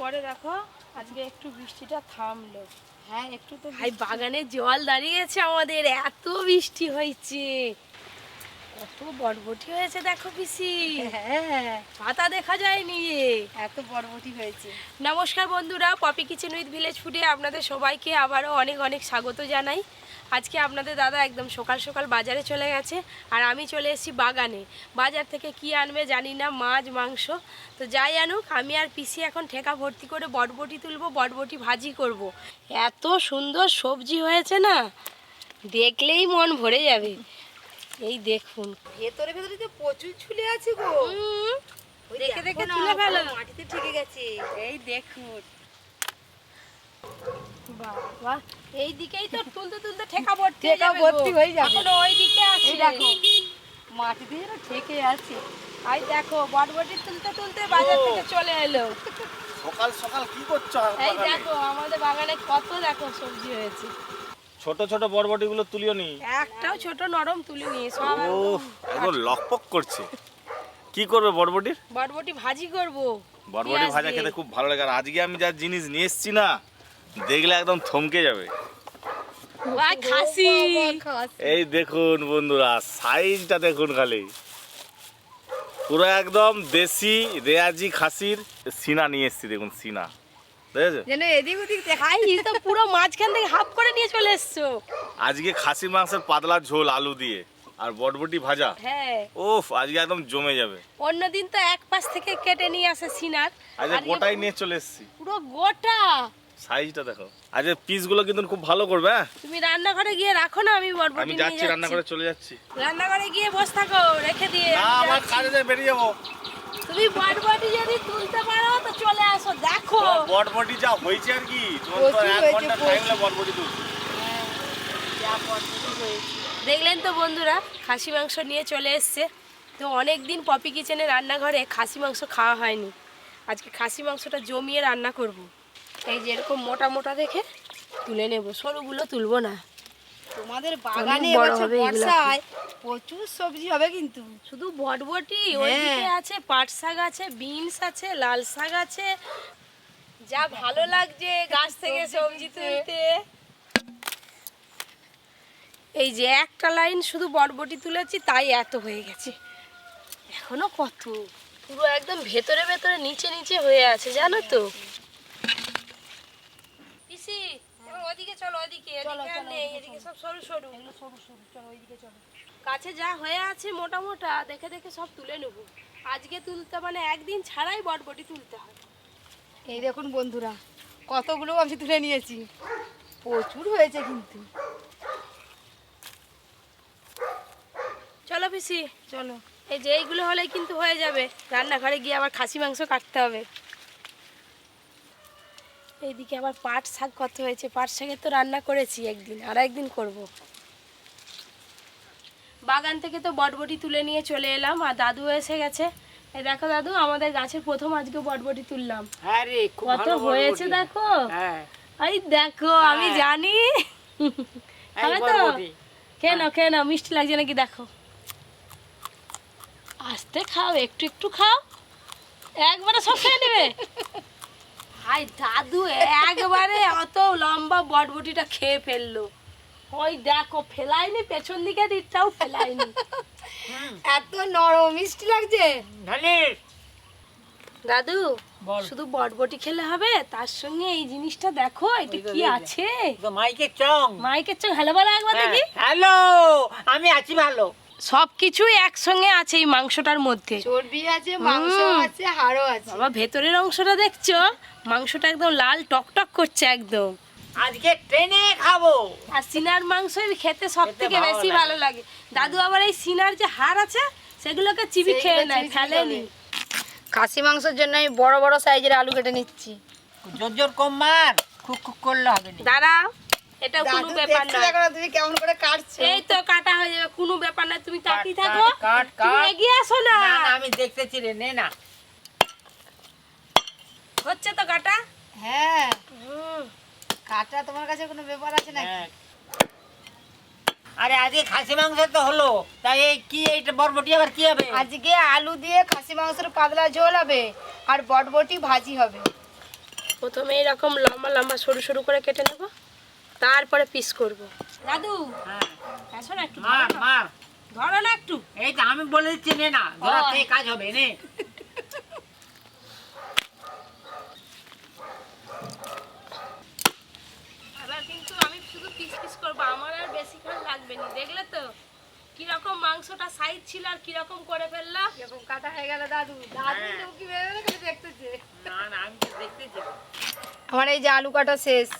পরে দেখো আজকে একটু বৃষ্টিটা থামলো। হ্যাঁ একটু তো ভাই বাগানে জল দাঁড়িয়েছে, আমাদের এত বৃষ্টি হয়েছে, কত বরবটি হয়েছে দেখো পিসি। হ্যাঁ পাতা দেখা যায়নি, এত বরবটি হয়েছে। নমস্কার বন্ধুরা, পপি কিচেন উইথ ভিলেজ ফুডে আপনাদের সবাইকে আবারও অনেক অনেক স্বাগত জানাই। আজকে আপনাদের দাদা একদম সকাল সকাল বাজারে চলে গেছে, আর আমি চলে এসেছি বাগানে। বাজার থেকে কি আনবে জানি না, মাছ মাংস তো যাই আনুক, আমি আর পিসি এখন ঠেকা ভর্তি করে বটবটি তুলবো, বটবটি ভাজি করব। এত সুন্দর সবজি হয়েছে না, দেখলেই মন ভরে যাবে। এই দেখুন, ভেতরে ভেতরে তো প্রচুর ঝুলে আছে গো। দেখে দেখে তুলে ফেলো, মাটিতে ঠেকে গেছে। এই দেখুন, বাবা এই দিকেই তো তুলতে তুলতে ঠেকা ভর্তি হয়ে যাবে। এখন ওই দিকে আছে, দেখো মাটিতে যেন ঠেকে আছে। এই দেখো বটবটি তুলতে তুলতে বাজার থেকে চলে এলো। সকাল সকাল কি করছো? এই দেখো আমাদের বাগানে কত দেখো সবজি হয়েছে। ছোট ছোট বরবটি গুলো তুলিও নি, একটাও ছোট নরম তুলিনি, সব ও একদম লকপক করছে। কি করবে বরবটির? বটবটি ভাজি করব। বরবটি ভাজা খেতে খুব ভালো লাগে। আর আজকে আমি যা জিনিস নিয়ে এসেছি না, দেখলে একদম থমকে যাবে। ওই খাসি, এই দেখুন বন্ধুরা, সাইজটা দেখুন খালি, পুরো একদম দেশি রেয়াজি খাসির সিনা নিয়ে এসেছি। দেখুন সিনা, দেখেছো? যেন এদিক ওদিক খাই তো পুরো মাঝখান থেকে হাফ করে নিয়ে চলে এসছো। আজকে খাসির মাংসের পাতলা ঝোল আলু দিয়ে আর বটবটি ভাজা, হ্যাঁ ওফ আজকে একদম জমে যাবে। অন্যদিন তো এক পাশ থেকে কেটে নিয়ে আসে সিনার, আজকে গোটাই নিয়ে চলে এসেছি। পুরো গোটা। সাইজটা দেখো। আজকে পিসগুলো কিন্তু খুব ভালো করবে। হ্যাঁ তুমি রান্নাঘরে গিয়ে রাখো না, আমি বরবটি আমি নিয়ে যাচ্ছি, রান্নাঘরে চলে যাচ্ছি। রান্নাঘরে গিয়ে বসে থাকো, রেখে দিয়ে না, আমি আমার যাচ্ছি। কাজে বেরিয়ে যাবো। তুমি বরবটি যদি তুলতে পারো তো চলে আসো, দেখো বটবটি যা হয়েছে আর কি, তোমার তো প্রচুর 1 হয়েছে, ঘন্টা টাইম লাগে বটবটি তুলতে। দেখলেন তো বন্ধুরা, খাসি মাংস নিয়ে চলে এসছে। তো অনেক দিন পপি কিচেনে রান্নাঘরে খাসি মাংস খাওয়া হয়নি, আজকে খাসি মাংসটা জমিয়ে রান্না করব। এই যে এরকম মোটা মোটা দেখে তুলে নেব, সরুগুলো তুলবো না। তোমাদের বাগানে বড় এবছর হবে এগুলো। বর্ষায় প্রচুর সবজি হবে কিন্তু। শুধু বটবটি, হ্যাঁ। ওইদিকে আছে পাট শাক আছে, বিনস আছে, লাল শাক আছে। যা ভালো লাগছে গাছ থেকে সবজি তুলতে। এই যে একটা লাইন শুধু বটবটি তুলেছি, তাই এত হয়ে গেছে। এখনো কত, পুরো একদম ভেতরে ভেতরে নিচে নিচে হয়ে আছে, জানো তো পিসি। এবার ওদিকে চলো, ওদিকে এদিকে আর নেই, এদিকে সব সরু সরু। চলো ওইদিকে চলো। কাছে যা হয়ে আছে মোটা মোটা দেখে দেখে সব তুলে নেব। আজকে তুলতে মানে একদিন ছাড়াই বটবটি তুলতে হয়। এই দেখুন বন্ধুরা, কতগুলো আমি তুলে নিয়েছি, প্রচুর হয়েছে কিন্তু। চলো পিসি, চলো। এই যে এইগুলো হলে কিন্তু হয়ে যাবে, রান্নাঘরে গিয়ে আবার খাসি মাংস কাটতে হবে। এইদিকে আবার পাট শাক কত হয়েছে, পাট শাকের তো রান্না করেছি একদিন, আর একদিন করব। বাগান থেকে তো বটবটি তুলে নিয়ে চলে এলাম, আর দাদু এসে গেছে। এই দেখো দাদু, আমাদের গাছের প্রথম আজকে বটবটি তুললাম। আরে খুব কত ভালো হয়েছে বরবটি। দেখো। হ্যাঁ এই দেখো, আমি হ্যাঁ। জানি। এই খাবে তো? বরবটি। খেয়ে নাও, মিষ্টি লাগছে নাকি দেখো। আস্তে খাও, একটু একটু খাও, একবারে সব খেয়ে নেবে। হাই দাদু একবারে অত লম্বা বটবটিটা খেয়ে ফেললো। ওই দেখো, ফেলাইনি, পেছন দিকে দিকটাও ফেলাইনি। এত নরম মিষ্টি লাগছে। ঢালিস দাদু বল। শুধু বটবটি খেলে হবে, তার সঙ্গে এই জিনিসটা দেখো, এটা ওই তো কি দেখলে। আছে। তো মাইকের চং। মাইকের চোখ হ্যালো বলা একবার দেখি। হ্যালো, আমি আছি ভালো। সবকিছুই একসঙ্গে আছে এই মাংসটার মধ্যে। চর্বি আছে, মাংস আছে, হাড়ও আছে। বাবা ভেতরের অংশটা দেখছো, মাংসটা একদম লাল টকটক করছে একদম। আজকে ট্রেনে খাবো। আর সিনার মাংস খেতে সব খেতে থেকে ভালো বেশি লাগে। ভালো লাগে। দাদু আবার এই সিনার যে হাড় আছে সেগুলোকে চিবি সেইগুলো খেয়ে নেয়, চিবি ফেলেনি। খাসি মাংসের জন্য আমি বড় বড় সাইজের আলু কেটে নিচ্ছি। জোর জোর কম মার, খুক খুক করলে হবে না। দাঁড়াও, এটা কোনো দাদু ব্যাপার দেখছি নয়। দেখো না তুমি কেমন করে কাটছো। এই তো কাটা হয়ে যাবে, কোনো ব্যাপার নয়, তুমি তাকিয়ে কাট, থাকো। কাট, তুমি কাট। এগিয়ে আসো না। না না, আমি দেখতেছি রে, নে না। হচ্ছে তো কাটা। হ্যাঁ, হুম, কাটা তোমার কাছে কোনো ব্যাপার আছে নাকি? হ্যাঁ। আরে আজকে খাসি মাংস তো হলো, তাই এই কি এইটা বরবটি আবার কি হবে? আজকে আলু দিয়ে খাসি মাংসের পাতলা ঝোল হবে আর বটবটি ভাজি হবে। প্রথমে এরকম লম্বা লম্বা সরু সরু করে কেটে নেব, তারপরে পিস করব। দাদু হ্যাঁ আসো না একটু, মার মার, ধরো না একটু। এই তো আমি বলে দিচ্ছি, নে না ধরা থেকে কাজ হবে, নে। এবার কিন্তু আমি শুধু পিস পিস করবো, আমার আর বেশিক্ষণ লাগবে না। দেখলে তো কিরকম মাংসটা সাইজ ছিল আর কিরকম করে ফেললাম। এরকম কাটা হয়ে গেল দাদু, দাদু হ্যাঁ। তো কি ভেবে করে দেখতেছে। না না, আমি তো দেখতেছি। আমার এই যে আলু কাটা শেষ।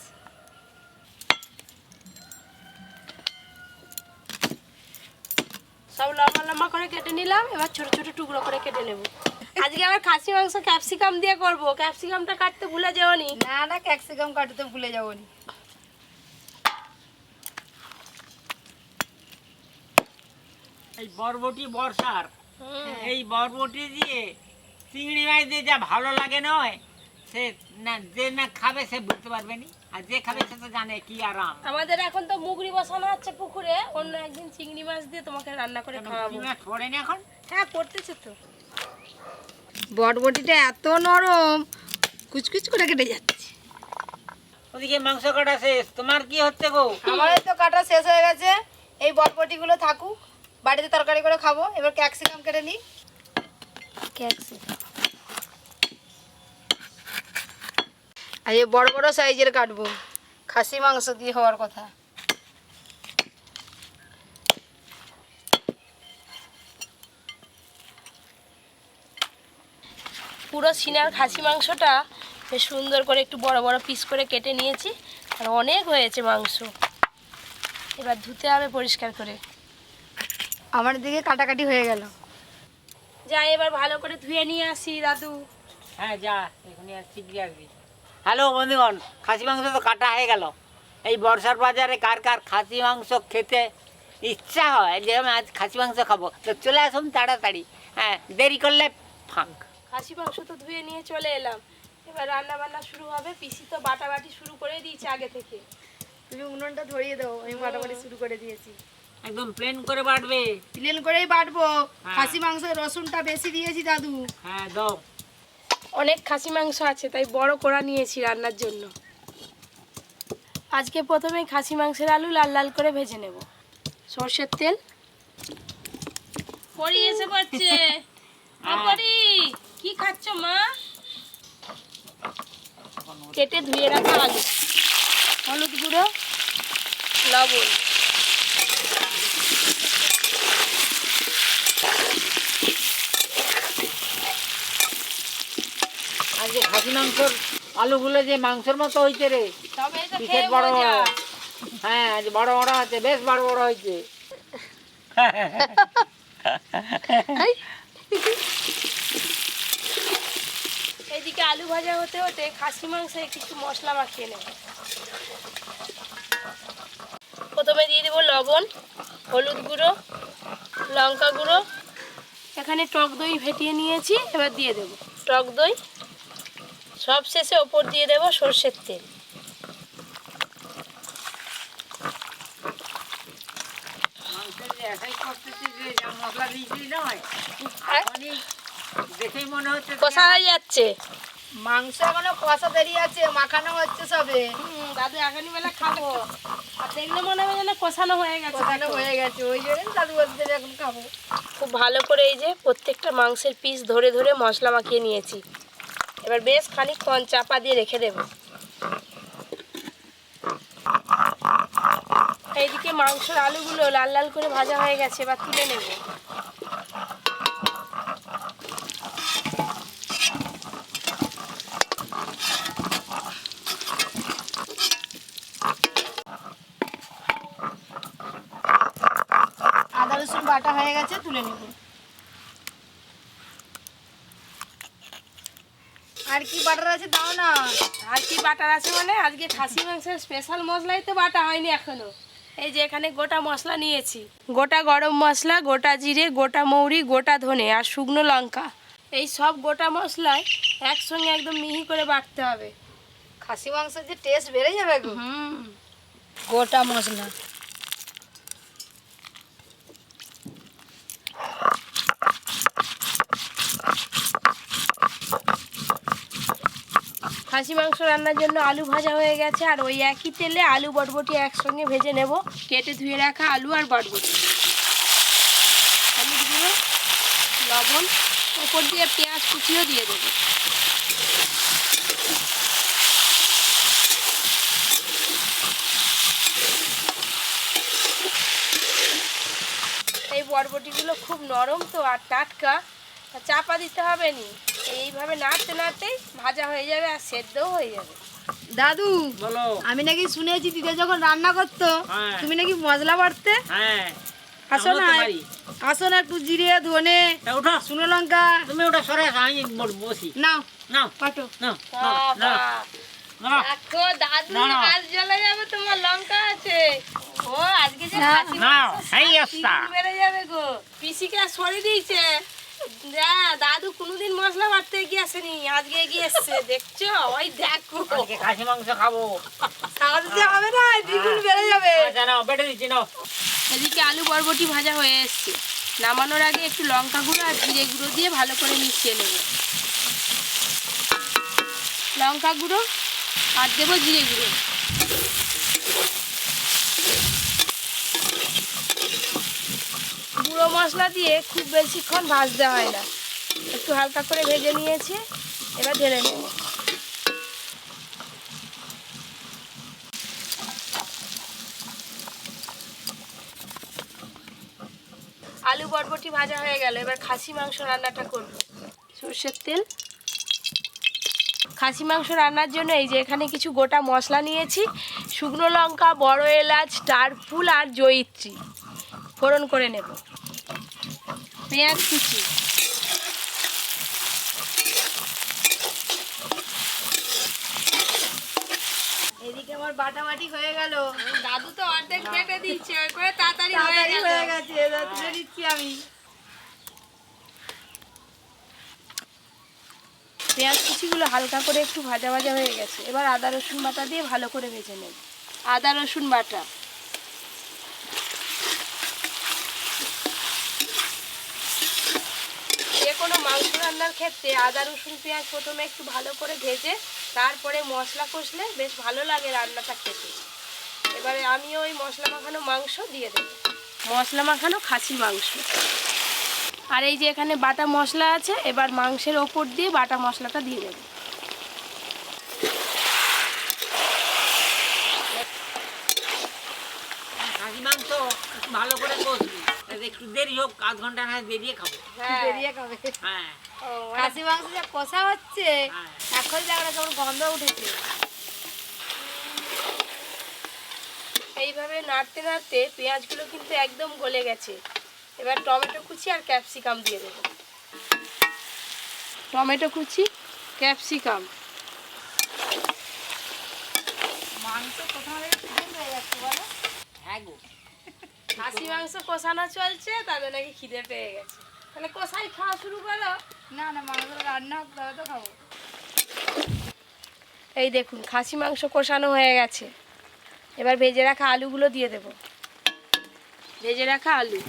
সব লম্বা লম্বা করে কেটে নিলাম, এবার ছোট ছোট টুকরো করে কেটে নেব। আজকে আবার খাসি মাংস ক্যাপসিকাম দিয়ে করব, ক্যাপসিকামটা কাটতে ভুলে যাওনি। না না, ক্যাপসিকাম কাটতে ভুলে যাবো নি। এই বরবটি বর্ষার, এই বরবটি দিয়ে চিংড়ি মাছ দিয়ে যা ভালো লাগে নয়, সে না যে না খাবে সে বুঝতে পারবে নি, আর যে খাবে সে তো জানে কি আরাম। আমাদের এখন তো মুগরি বসানো হচ্ছে পুকুরে, অন্য একদিন চিংড়ি মাছ দিয়ে তোমাকে রান্না করে খাওয়াবো। চিংড়ি মাছ পড়েনি এখন। হ্যাঁ করতেছে তো। বটবটিটা এত নরম, কুচকুচ করে কেটে যাচ্ছে। ওদিকে মাংস কাটা শেষ, তোমার কি হচ্ছে গো? আমার তো কাটা শেষ হয়ে গেছে, এই বটবটিগুলো থাকুক, বাড়িতে তরকারি করে খাবো। এবার ক্যাপসিকাম কেটে নিই। আর এই বড় বড় সাইজের কাটবো, খাসি মাংস দিয়ে হওয়ার কথা। পুরো সিনার খাসি মাংসটা বেশ সুন্দর করে একটু বড় বড় পিস করে কেটে নিয়েছি, আর অনেক হয়েছে মাংস। এবার ধুতে হবে পরিষ্কার করে। আমার দিকে কাটাকাটি হয়ে গেল। যাই এবার ভালো করে ধুয়ে নিয়ে আসি দাদু। হ্যাঁ যা, এখনই আর শিগগিরি আসবি। হ্যালো বন্ধুগণ, খাসি মাংস তো কাটা হয়ে গেল। এই বর্ষার বাজারে কার কার খাসি মাংস খেতে ইচ্ছা হয়, যে আমি আজ খাসি মাংস খাবো, তো চলে আসুন তাড়াতাড়ি। হ্যাঁ, দেরি করলে ফাঁক। খাসি মাংস তো ধুয়ে নিয়ে চলে এলাম, এবার রান্না বান্না শুরু হবে। পিসি তো বাটাবাটি শুরু করে দিয়েছে আগে থেকে। তুমি উনুনটা ধরিয়ে দাও, আমি বাটাবাটি শুরু করে দিয়েছি। একদম প্লেন করে বাটবে। প্লেন করেই বাটবো। হ্যাঁ। খাসি মাংস রসুনটা বেশি দিয়েছি দাদু। হ্যাঁ দাও। অনেক খাসি মাংস আছে, তাই বড় কড়া নিয়েছি রান্নার জন্য। আজকে প্রথমে খাসি মাংসের আলু লাল লাল করে ভেজে নেব। সর্ষের তেল পরি এসে পড়ছে। পরি কি খাচ্ছ মা? কেটে ধুয়ে রাখা আলু, হলুদ গুঁড়ো, লবণ, আজকে খাসি মাংসর আলুগুলো যে মাংসের মতো হয়েছে রে, তবে তো পিসের খেয়ে বড় বড়। মজা। হ্যাঁ আজ বড় বড় আছে, বেশ বড় বড় হয়েছে। এইদিকে আলু ভাজা হতে হতে খাসি মাংসে কিছু মশলা মাখিয়ে নেব। প্রথমে দিয়ে দেবো লবণ, হলুদ গুঁড়ো, লঙ্কা গুঁড়ো। এখানে টক দই ফেটিয়ে নিয়েছি, এবার দিয়ে দেবো টক দই। সব শেষে ওপর দিয়ে দেবো সর্ষের তেল। মাংসের যে একাই করতেছি যে যা মশলা দিয়েছি নয়, এখনই দেখেই মনে হচ্ছে কষা হয়ে যাচ্ছে। মাংস এখনো কষা দেরি আছে, মাখানো হচ্ছে সবে। দাদু এখনই বেলা খাবো, আর দেখলে মনে হবে যেন কষানো হয়ে গেছে। কষানো হয়ে গেছে, ওই জন্য দাদু বলতে এখন খাবো। খুব ভালো করে এই যে প্রত্যেকটা মাংসের পিস ধরে ধরে মশলা মাখিয়ে নিয়েছি। এবার বেশ খানিকক্ষণ চাপা দিয়ে রেখে দেব। এইদিকে মাংসের আলুগুলো লাল লাল করে ভাজা হয়ে গেছে, এবার তুলে নেব। আদা রসুন বাটা হয়ে গেছে, তুলে নেব। আর কি বাটার আছে দাও না। আর কি বাটার আছে মানে আজকে খাসি মাংসের স্পেশাল মশলাই তো বাটা হয়নি এখনো। এই যে এখানে গোটা মশলা নিয়েছি, গোটা গরম মশলা, গোটা জিরে, গোটা মৌরি, গোটা ধনে আর শুকনো লঙ্কা। এই সব গোটা মশলায় একসঙ্গে একদম মিহি করে বাটতে হবে। খাসি মাংসের যে টেস্ট বেড়ে যাবে গো। গোটা মশলা খাসি মাংস রান্নার জন্য আলু ভাজা হয়ে গেছে, আর ওই একই তেলে আলু বটবটি একসঙ্গে ভেজে নেব। কেটে ধুয়ে রাখা আলু আর বটবটি, হলুদ গুঁড়ো, লবণ, ওপর দিয়ে পেঁয়াজ কুচিও দিয়ে দেবো। এই বটবটিগুলো খুব নরম তো আর টাটকা, চাপা দিতে হবে নি, এইভাবে নাড়তে নাড়তেই ভাজা হয়ে যাবে আর সেদ্ধও হয়ে যাবে। দাদু, বলো। আমি নাকি শুনেছি দিদা যখন রান্না করতো হ্যাঁ। তুমি নাকি মশলা বাটতে। হ্যাঁ, আসো না, আসো না, একটু জিরে ধনে তা ওঠো, শুকনো লঙ্কা তুমি ওটা সরে আসো, আমি বসি। নাও, নাও, পাটো। নাও, বাবা, নাও। দেখো দাদু না, না। আজ জ্বলে যাবে, তোমার লঙ্কা আছে। ও আজকে যে না, খাসি নাও, মাংস এই স্বাদ অবস্থা। দ্বিগুণ বেড়ে যাবে গো। পিসিকে আর সরে দিয়েছে। দাদু কোনোদিন মশলা বাটতে এগিয়ে আসেনি, আজকে এগিয়ে এসছে, দেখছো? ওই দেখো, আজকে খাসি মাংস খাবো। সারা দিতে হবে না, দ্বিগুণ বেড়ে যাবে। আচ্ছা, নাও, বেটে দিচ্ছি, নাও। এদিকে আলু বরবটি ভাজা হয়ে এসছে। নামানোর আগে একটু লঙ্কা গুঁড়ো আর জিরে গুঁড়ো দিয়ে ভালো করে মিশিয়ে নেব। লঙ্কা গুঁড়ো আর দেবো জিরে গুঁড়ো। গুঁড়ো মশলা দিয়ে খুব বেশিক্ষণ ভাজতে হয় না, একটু হালকা করে ভেজে নিয়েছি, এবার ঢেলে নেব। আলু বরবটি ভাজা হয়ে গেল, এবার খাসি মাংস রান্নাটা করব। সরষের তেল, খাসি মাংস রান্নার জন্য এই যে এখানে কিছু গোটা মশলা নিয়েছি, শুকনো লঙ্কা, বড় এলাচ, স্টার ফুল আর জয়িত্রী ফোড়ন করে নেব। পেঁয়াজ কুচি, এদিকে আমার বাটাবাটি হয়ে গেল, দাদু তো অর্ধেক কেটে দিচ্ছে, ওই করে তাড়াতাড়ি হয়ে তাড়াতাড়ি গেল। হয়ে গেছে, এবার তুলে দিচ্ছি আমি। পেঁয়াজ কুচিগুলো হালকা করে একটু ভাজা ভাজা হয়ে গেছে, এবার আদা রসুন বাটা দিয়ে ভালো করে ভেজে নেব। আদা রসুন বাটা, যে কোনো মাংস রান্নার ক্ষেত্রে আদা রসুন পেঁয়াজ প্রথমে একটু ভালো করে ভেজে তারপরে মশলা কষলে বেশ ভালো লাগে রান্নাটা খেতে। এবারে আমি ওই মশলা মাখানো মাংস দিয়ে দেবো, মশলা মাখানো খাসি মাংস। আর এই যে এখানে বাটা মশলা আছে, এবার মাংসের ওপর দিয়ে বাটা মশলাটা দিয়ে দেবো। খাসি মাংস একটু ভালো করে কষবি, যাতে একটু দেরি হোক, আধ ঘন্টা না বেরিয়ে খাবো। হ্যাঁ, বেরিয়ে খাবে। হ্যাঁ, ও, খাসি মাংস যা কষা হচ্ছে, হ্যাঁ। এখন জায়গাটা কেমন গন্ধ উঠেছে। এইভাবে নাড়তে নাড়তে পেঁয়াজগুলো কিন্তু একদম গলে গেছে। এবার টমেটো কুচি আর ক্যাপসিকাম দিয়ে দেবো। টমেটো কুচি, ক্যাপসিকাম, মাংস কোথাও থেকে সিজন হয়ে যাচ্ছে বলো। হ্যাঁ গো, খাসি মাংস কষানো চলছে, তাদের নাকি খিদে পেয়ে গেছে, তাহলে কষাই খাওয়া শুরু করো। না না, মাংস রান্না হোক তবে তো খাবো। এই দেখুন খাসি মাংস কষানো হয়ে গেছে, এবার ভেজে রাখা আলুগুলো দিয়ে দেব। ভেজে রাখা আলু,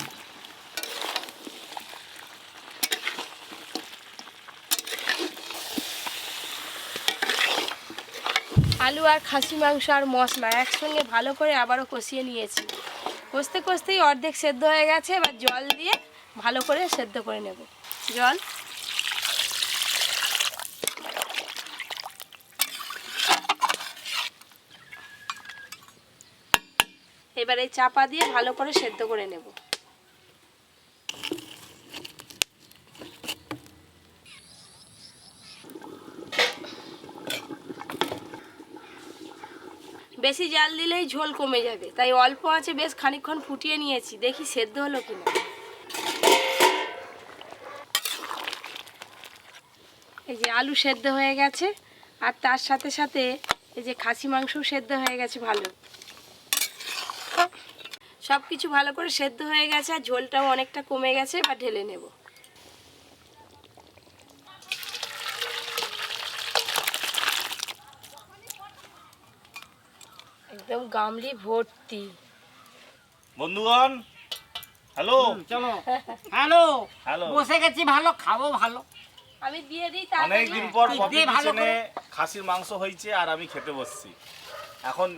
আলু আর খাসি মাংস আর মশলা একসঙ্গে ভালো করে আবারও কষিয়ে নিয়েছি। কষতে কষতেই অর্ধেক সেদ্ধ হয়ে গেছে, এবার জল দিয়ে ভালো করে সেদ্ধ করে নেব। জল, এবারে চাপা দিয়ে ভালো করে সেদ্ধ করে নেব। বেশি জাল দিলেই ঝোল কমে যাবে, তাই অল্প আঁচে বেশ খানিকক্ষণ ফুটিয়ে নিয়েছি, দেখি সেদ্ধ হলো কিনা। এই যে আলু সেদ্ধ হয়ে গেছে, আর তার সাথে সাথে এই যে খাসি মাংসও সেদ্ধ হয়ে গেছে ভালো। সব কিছু ভালো করে সেদ্ধ হয়ে গেছে আর ঝোলটাও অনেকটা কমে গেছে, এবার ঢেলে নেব। একদম গামলি ভর্তি। বন্ধুগণ, হ্যালো চলো। Hello, hello. বসে গেছি, ভালো খাবো, ভালো। আমি দিয়ে দিই অনেক দিন তাড়াতাড়ি। পর তুই পপি দে ভালো কিচেনে করে। খাসির মাংস হয়েছে আর আমি খেতে বসছি। এখন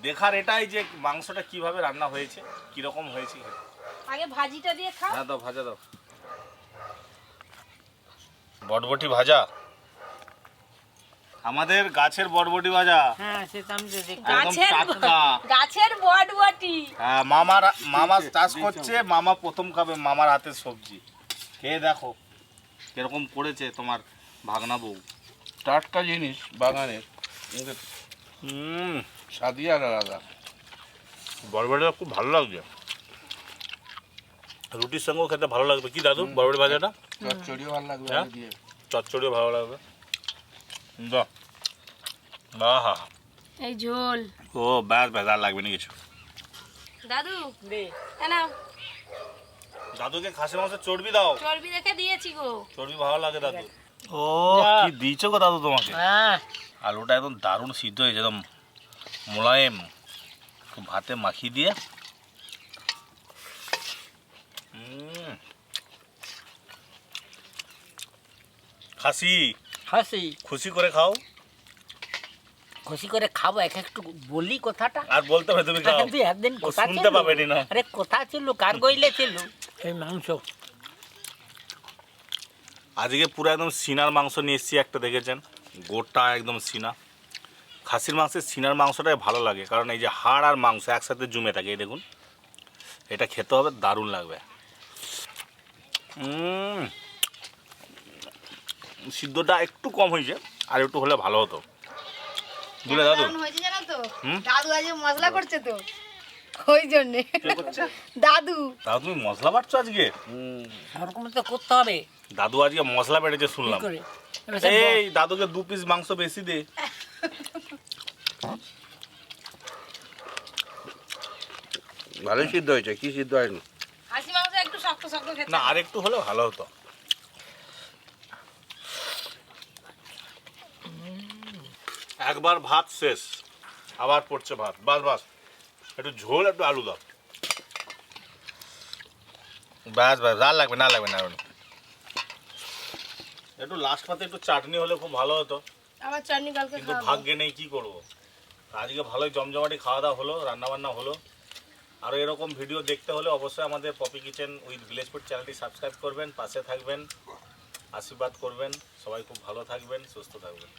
দেখার এটাই যে মাংসটা কিভাবে রান্না হয়েছে, কিরকম হয়েছে। আগে ভাজিটা দিয়ে খাও। হ্যাঁ দাও, ভাজা দাও। বটবটি ভাজা, আমাদের গাছের বটবটি ভাজা, হ্যাঁ সেটা আমি তো দেখি। একদম গাছের টাটকা। গাছের বটবটি। হ্যাঁ, মামা চাষ করছে, মামা প্রথম খাবে মামার হাতের সবজি। খেয়ে দেখো কিরকম করেছে তোমার ভাগনা বউ। টাটকা জিনিস বাগানের, স্বাদই আর আলাদা। বটবটিটা খুব ভালো লাগছে, রুটির সঙ্গেও খেতে ভালো লাগবে। কি দাদু, বটবটি ভাজাটা চচ্চড়িও ভালো লাগবে হ্যাঁ? আলু দিয়ে। চচ্চড়িও ভালো লাগবে। বাহ বাহ, এই ঝোল ও ব্যাস ব্যাস, আর লাগবে না কিছু। দাদু দে। নাও, দাদুকে খাসি মাংসের চর্বি দাও। চর্বি রেখে দিয়েছি গো। চর্বি ভালো লাগে দাদু। ও কি দিয়েছো গো দাদু তোমাকে। হ্যাঁ আলুটা একদম দারুণ সিদ্ধ হয়েছে, একদম মোলায়েম। খুব ভাতে মাখিয়ে দিয়ে খাসি হাসি খুশি করে খাও। খুশি করে খাবো, এক একটু বলি কথাটা। আর বলতে হবে তুমি খাও, তুই একদিন ও কথা শুনতে ছিল। পাবেনি না। আরে কথা ছিল, কার গইলে ছিল এই মাংস। আজকে পুরো একদম সিনার মাংস নিয়ে এসেছি একটা, দেখেছেন গোটা একদম সিনা। খাসির মাংসের সিনার মাংসটাই ভালো লাগে, কারণ এই যে হাড় আর মাংস একসাথে জমে থাকে। এই দেখুন, এটা খেতে হবে, দারুণ লাগবে। সিদ্ধটা একটু কম হয়েছে, আর একটু হলে ভালো হতো। বুঝলে দাদু, দারুণ হয়েছে জানো তো, হুম? দাদু আজ মশলা করছে তো ওই জন্যে। কে করছে? দাদু দাদু তুমি মশলা বাটছো আজকে? ওরকম তো করতে হবে। দাদু আজকে মশলা বেটেছে কি শুনলাম। করে? এবার সে এই দাদুকে 2 পিস মাংস বেশি দে। ভালোই সিদ্ধ হয়েছে, কি সিদ্ধ হয়নি? খাসি মাংস একটু শক্ত শক্ত খেতে না, হয়। আর একটু হলে ভালো হতো। একবার ভাত শেষ, আবার পড়ছে ভাত। বাস বাস, একটু ঝোল, একটু আলু দাও। ব্যাস ব্যাস, আর লাগবে না, লাগবে না। একটু লাস্ট পাতে একটু চাটনি হলে খুব ভালো হতো, আবার চাটনি কালকে কিন্তু খাবো। ভাগ্যে নেই, কি করব। আজকে ভালোই জমজমাটি খাওয়া দাওয়া হলো, রান্নাবান্না হলো। আরও এরকম ভিডিও দেখতে হলে অবশ্যই আমাদের Poppy Kitchen with Village Food চ্যানেলটি সাবস্ক্রাইব করবেন, পাশে থাকবেন, আশীর্বাদ করবেন। সবাই খুব ভালো থাকবেন, সুস্থ থাকবেন।